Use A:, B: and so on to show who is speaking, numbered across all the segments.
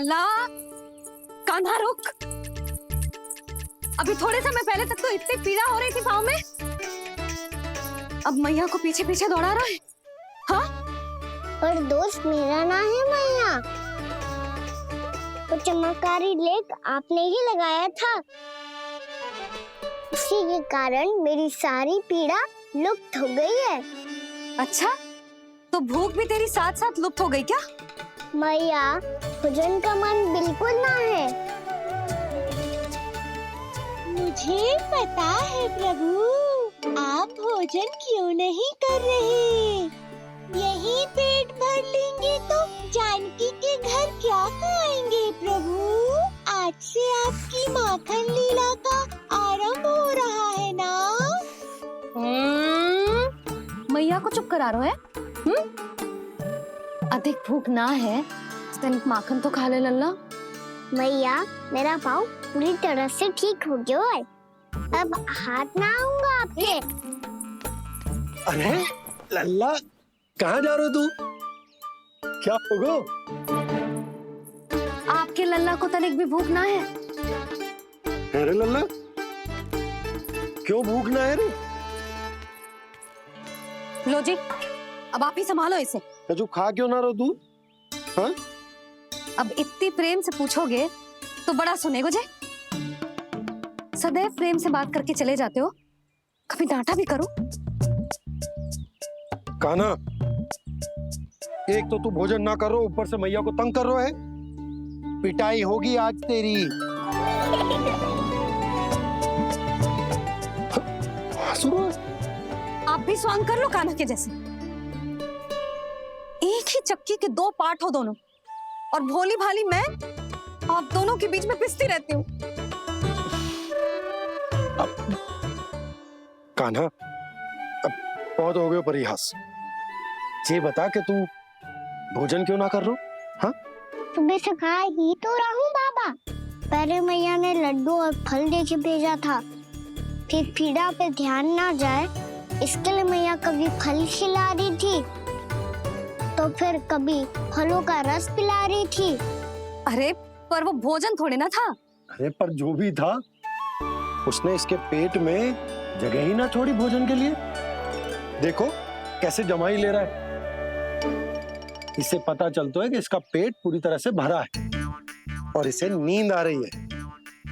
A: ला कान्हा रुक। अभी थोड़े समय पहले तक तो इतनी पीड़ा हो रही थी पाँव में, अब मैया को पीछे पीछे दौड़ा रहा है। हाँ,
B: पर दोस्त मेरा ना है मैया, वो चमत्कारी लेक आपने ही लगाया था, इसी के कारण मेरी सारी पीड़ा लुप्त हो गई है।
A: अच्छा, तो भूख भी तेरी साथ साथ लुप्त हो गई क्या?
B: मैया, भोजन का मन बिल्कुल ना है।
C: मुझे पता है प्रभु, आप भोजन क्यों नहीं कर रहे? यही पेट भर लेंगे तो जानकी के घर क्या खाएंगे प्रभु? आज से आपकी माखन लीला का आरंभ हो रहा है ना?
A: मैया को चुप करा रहे है। अधिक भूख ना है तो तनिक माखन तो खा ले लल्ला।
B: मैया, मेरा पाँव पूरी तरह से ठीक हो गया है, अब हाथ ना आऊंगा आपके।
D: अरे लल्ला, कहाँ जा रहे हो तू? क्या होगा?
A: आपके लल्ला को तनिक भी भूख ना है?
D: अरे लल्ला, क्यों भूख ना है रे?
A: लो जी, अब आप ही संभालो इसे।
D: तू खा क्यों ना रहो तू? हाँ?
A: अब इतनी प्रेम से पूछोगे तो बड़ा सुनेगो जे। सदैव प्रेम से बात करके चले जाते हो, कभी डांटा भी करो।
D: कान्हा, एक तो तू भोजन ना करो, ऊपर से मैया को तंग कर रहा है। पिटाई होगी आज तेरी।
A: आप भी स्वांग कर लो कान्हा के जैसे। एक ही चक्की के दो पार्ट हो दोनों, और भोली भाली मैं आप दोनों के बीच में पिसती रहती हूँ।
D: कान्हा, अब बहुत हो गए परिहास। ये बता कि तू भोजन क्यों ना कर रहा? हाँ?
B: सुबह से खा ही तो रहा हूँ बाबा। पहले मैया ने लड्डू और फल देके भेजा था, फिर पीड़ा पे ध्यान ना जाए इसके लिए मैया कभी फल खिला रही थी, तो फिर कभी फलों का रस पिला रही थी।
A: अरे पर वो भोजन थोड़े ना था।
D: अरे पर जो भी था, उसने इसके पेट में जगह ही ना छोड़ी भोजन के लिए। देखो कैसे जमाई ले रहा है। इससे पता चलता है कि इसका पेट पूरी तरह से भरा है और इसे नींद आ रही है।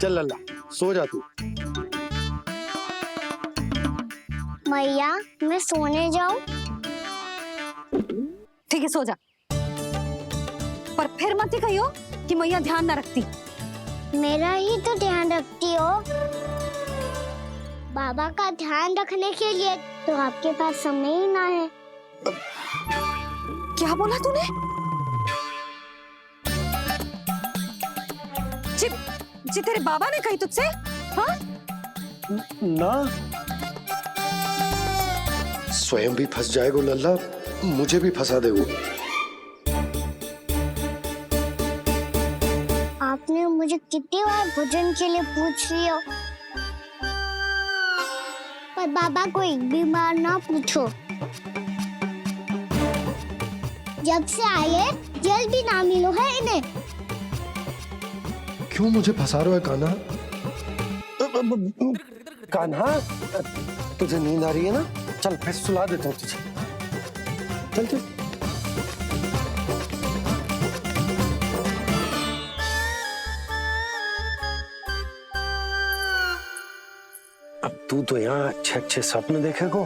D: चल लल्ला, सो जा तू।
B: मैया, मैं सोने जाऊं?
A: ठीक है, सो जा, पर फिर मत ही कहियो कि मैया ध्यान ना रखती।
B: मेरा ही तो ध्यान रखती हो। बाबा का ध्यान रखने के लिए तो आपके पास समय ही ना है।
A: क्या बोला तूने? जी तेरे बाबा ने कही तुझसे? हाँ?
D: ना, स्वयं भी फंस जाएगा लल्ला, मुझे भी फंसा देगा।
B: आपने मुझे कितनी बार भोजन के लिए पूछ लिया, पर बाबा को एक भी बार ना पूछो। जब से आए जल भी ना मिलो है इन्हें।
D: क्यों मुझे फंसा रहा है कान्हा? कान्हा, तुझे नींद आ रही है ना? चल मैं सुला देता हूँ तुझे। चल चल। अब तू तो यहाँ अच्छे अच्छे सपने देखेगा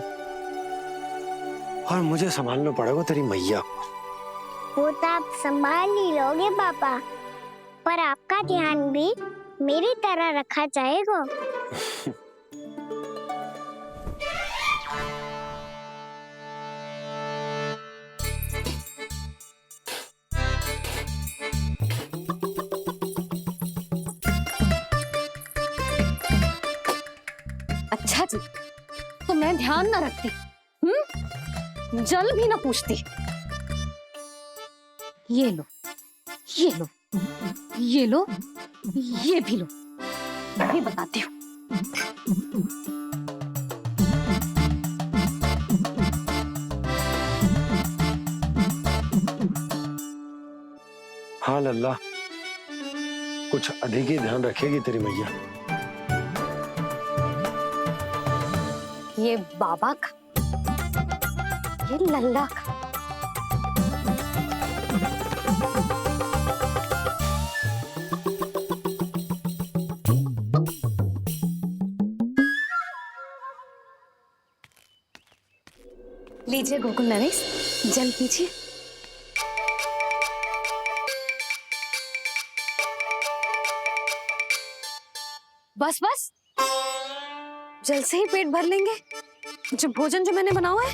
D: और मुझे संभालना पड़ेगा तेरी मैया को।
B: वो तो आप संभाल ही लोगे पापा, पर आपका ध्यान भी मेरी तरह रखा जाएगा।
A: अच्छा जी, तो मैं ध्यान ना रखती, जल भी ना पूछती। ये लो, ये लो, ये लो, ये भी लो, मैं भी बताती हूँ।
D: हाँ लल्ला, कुछ अधिक ही ध्यान रखेगी तेरी मैया।
A: ये बाबा का, ये लल्ला का। लीजिए गोकुल नरेश, जल पीजिए। बस बस, जल से ही पेट भर लेंगे। जो भोजन जो मैंने बनाया है।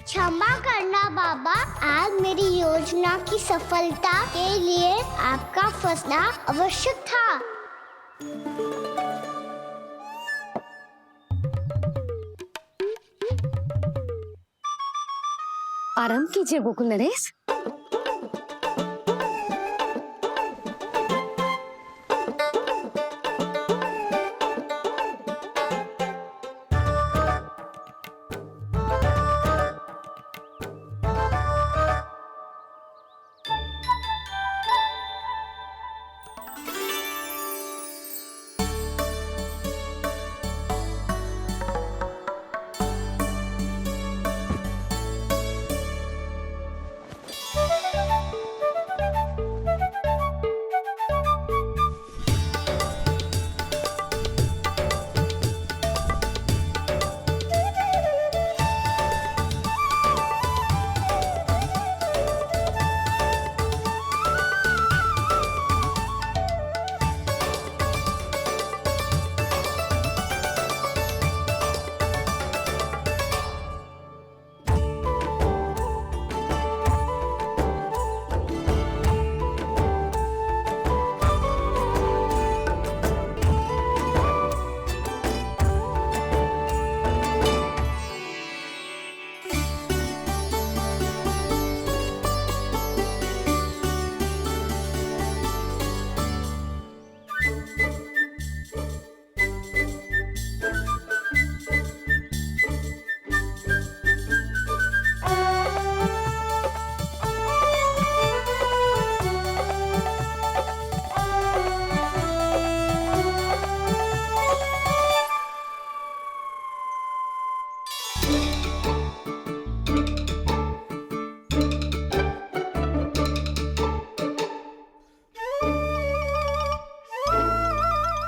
B: क्षमा करना बाबा, आज मेरी योजना की सफलता के लिए आपका फंसना आवश्यक था।
A: आराम कीजिए गोकुल नरेश।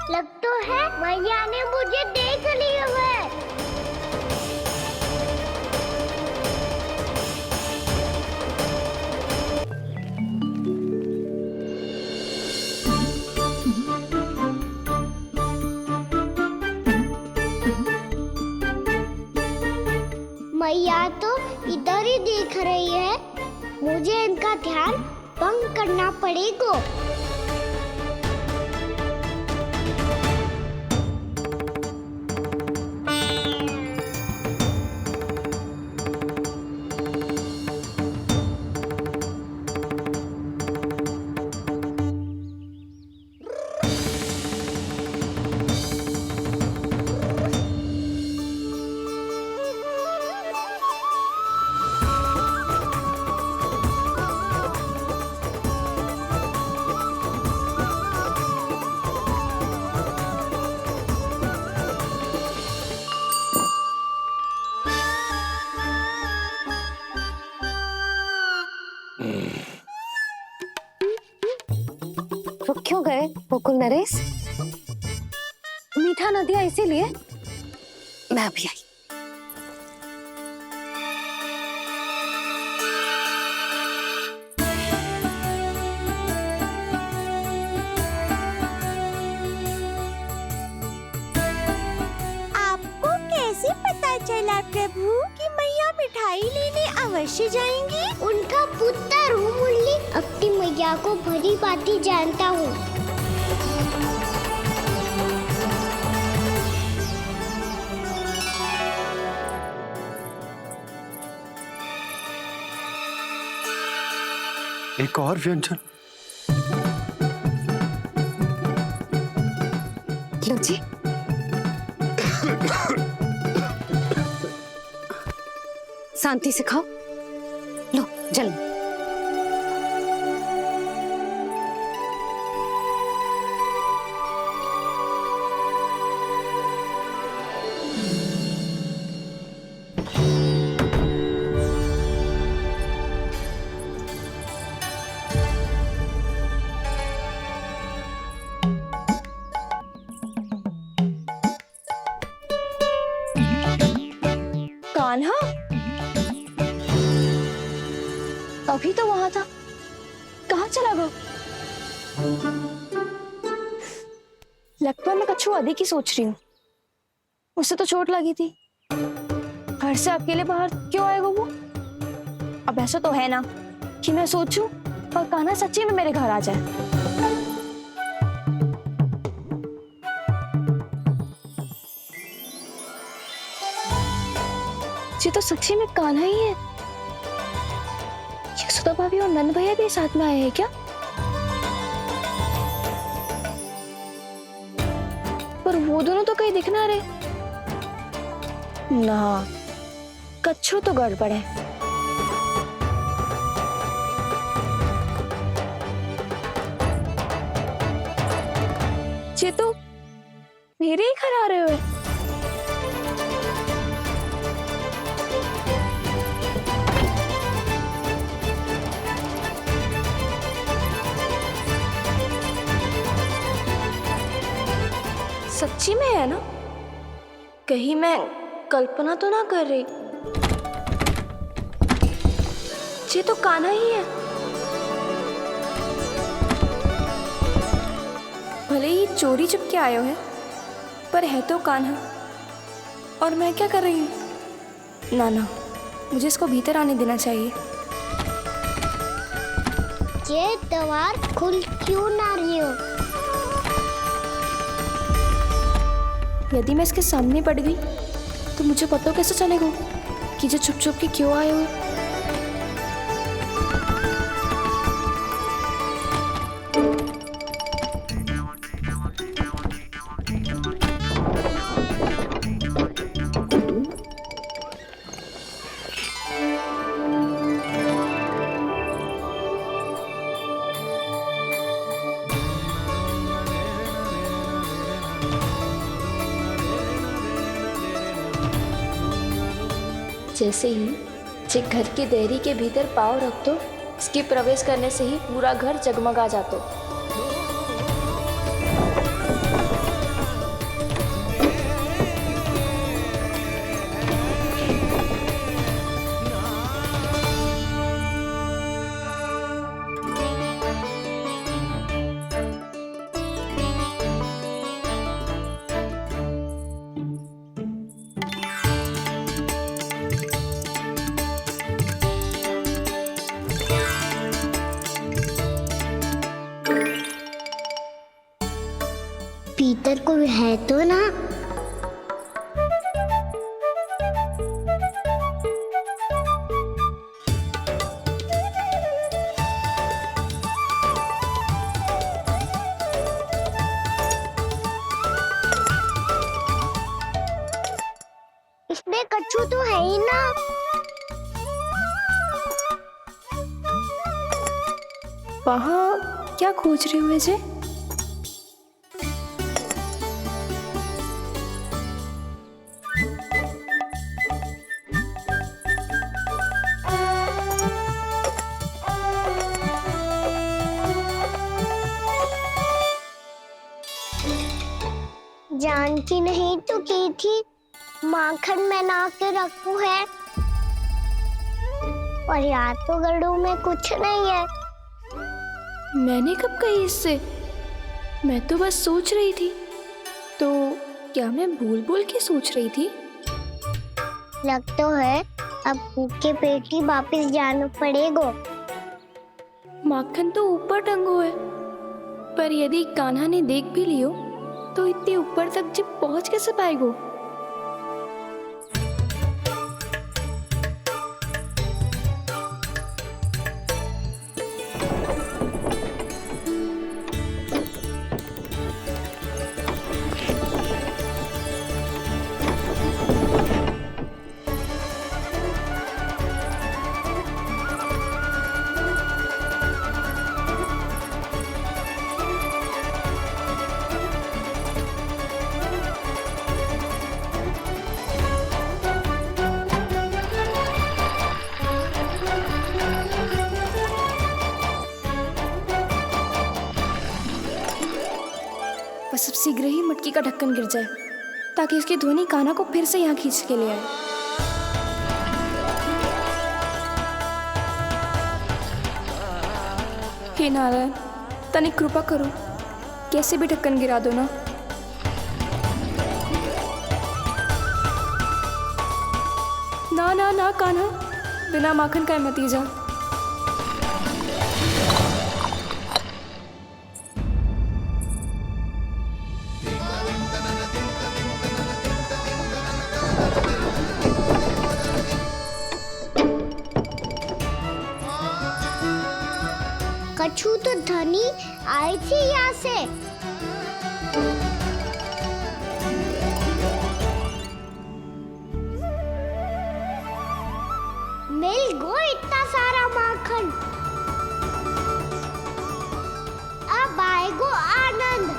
B: लग तो है मैया ने मुझे देख लिया है। मैया तो इधर ही देख रही है, मुझे इनका ध्यान भंग करना पड़ेगा।
A: रुक क्यों गए गोकुल नरेश? मीठा न दिया इसीलिए मैं अभी आई।
C: आपको कैसे पता चला प्रभु कि मैया मिठाई लेने अवश्य जाएंगी?
B: उनका पुत्र हूँ मुरली, अपनी मैया को भली भांति जानता हूँ।
D: एक और व्यंजन।
A: लो जी। शांति से खाओ। लो जल।
E: कहाँ चला गया? लगता है मैं कच्छू अधिक ही सोच रही हूँ। उससे तो चोट लगी थी, घर से अकेले बाहर क्यों आएगा वो? अब ऐसा तो है ना कि मैं सोचूं और कान्हा सच्ची में मेरे घर आ जाए। ये तो सच्ची में कान्हा ही है। यशोदा भाभी और नंद भैया भी साथ में आए हैं क्या? पर वो दोनों तो कहीं दिख ना रहे। ना, कच्छू तो गड़बड़ है। ये तो मेरे ही घर आ रहे हुए। सच्ची में है ना? कहीं मैं कल्पना तो ना कर रही? ये तो कान्हा ही है। भले ही चोरी चुपके आए हैं, पर है तो कान्हा। और मैं क्या कर रही हूँ? ना ना, मुझे इसको भीतर आने देना चाहिए।
B: ये दीवार खुल क्यों ना रही हो?
E: यदि मैं इसके सामने पड़ गई तो मुझे पता कैसे चलेगा कि जो छुप छुप के क्यों आए हुए? जैसे ही जे घर की देहरी के भीतर पाँव रख दो, इसके प्रवेश करने से ही पूरा घर जगमगा जातो।
B: भीतर कोई है तो ना? इसमें कच्छू तो है ही ना।
E: वहाँ क्या खोज रहे हुए जे?
B: जानकी नहीं तो की थी माखन बना के रखू है, और यहाँ तो गड़ू में कुछ नहीं है।
E: मैंने कब कही इससे? मैं तो बस सोच रही थी। तो क्या मैं भूल भूल के सोच रही थी?
B: लग तो है अब भूखे पेट ही वापिस जाना पड़ेगा।
E: माखन तो ऊपर टंगो है, पर यदि कान्हा ने देख भी लियो तो इतने ऊपर तक जब पहुंच कैसे पाएगो? बस अब शीघ्र ही मटकी का ढक्कन गिर जाए ताकि उसकी ध्वनि कान्हा को फिर से यहाँ खींच के ले आए। हे नारायण, तनिक कृपा करो, कैसे भी ढक्कन गिरा दो ना। ना ना ना कान्हा, बिना माखन का मत ही जा।
B: कछु तो धनी आई थी यहाँ से। मिल गो इतना सारा माखन। अब आएगो आनंद।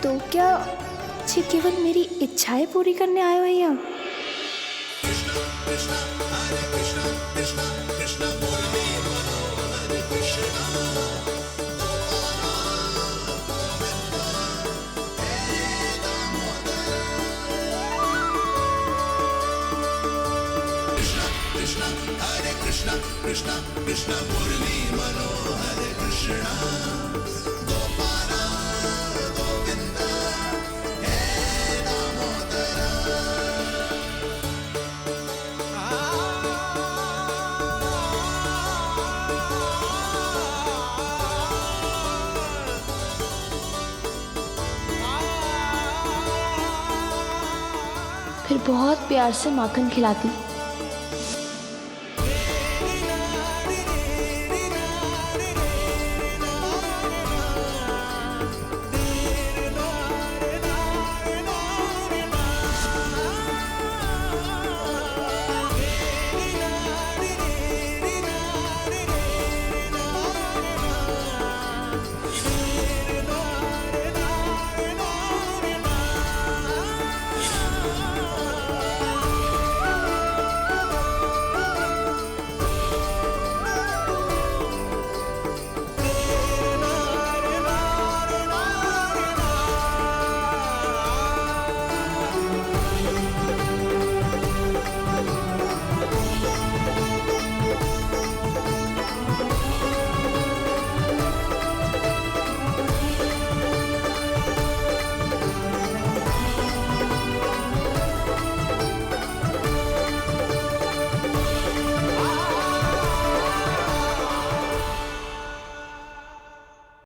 E: तो क्या ये केवल मेरी इच्छाएं पूरी करने आए हो यहाँ? फिर बहुत प्यार से माखन खिलाती